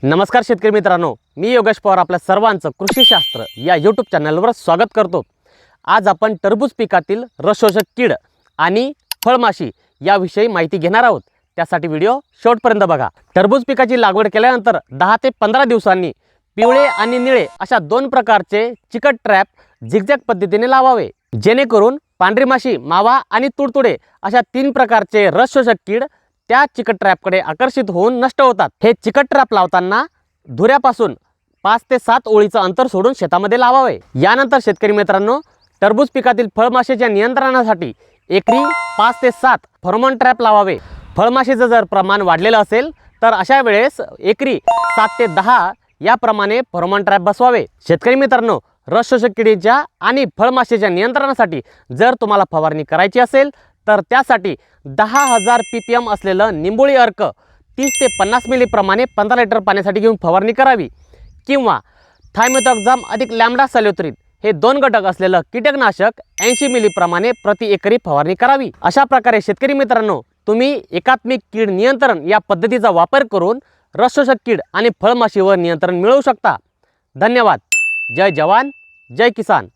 नमस्कार शेतकरी मित्रांनो, मी योगेश पवार आपल्या सर्वांचं कृषीशास्त्र या यूट्यूब चॅनलवर स्वागत करतो। आज आपण टरबूज पिकातील रसशोषक कीड आणि फळमाशी याविषयी माहिती घेणार आहोत। त्यासाठी व्हिडिओ शेवटपर्यंत बघा। टरबूज पिकाची लागवड केल्यानंतर 10 ते 15 दिवसांनी पिवळे आणि निळे अशा दोन प्रकारचे चिकट ट्रॅप झिगझॅग पद्धतीने लावावे, जेणेकरून पांढरी माशी, मावा आणि तुडतुडे अशा तीन प्रकारचे रसशोषक कीड त्या चिकट ट्रॅपकडे आकर्षित होऊन नष्ट होतात। हे चिकट ट्रॅप लावताना धुऱ्यापासून 5 ते 7 ओळीचं अंतर सोडून शेतामध्ये लावावे। यानंतर शेतकरी मित्रांनो, टरबूज पिकातील फळमाशीच्या नियंत्रणासाठी एकरी 5 ते 7 फेरोमोन ट्रॅप लावावे। फळमाशीचं जर प्रमाण वाढलेलं असेल तर अशा वेळेस एकरी 7 ते 10 याप्रमाणे फेरोमोन ट्रॅप बसवावे। शेतकरी मित्रांनो, रसशोषक किडीच्या आणि फळमाशीच्या नियंत्रणासाठी जर तुम्हाला फवारणी करायची असेल तर त्यासाठी 10,000 ppm असलेलं निंबोळी अर्क 30 ते 50 मिली प्रमाणे 15 लिटर पाण्यासाठी घेऊन फवारणी करावी, किंवा थायमेथॉक्झाम अधिक लॅम्बडा सॅल्युथ्रिन हे 2 घटक असलेलं कीटकनाशक 80 मिली प्रमाणे प्रति एकरी फवारणी करावी। अशा प्रकारे शेतकरी मित्रांनो, तुम्ही एकात्मिक कीड नियंत्रण या पद्धतीचा वापर करून रसशोषक कीड आणि फळमाशीवर नियंत्रण मिळवू शकता। धन्यवाद। जय जवान, जय किसान।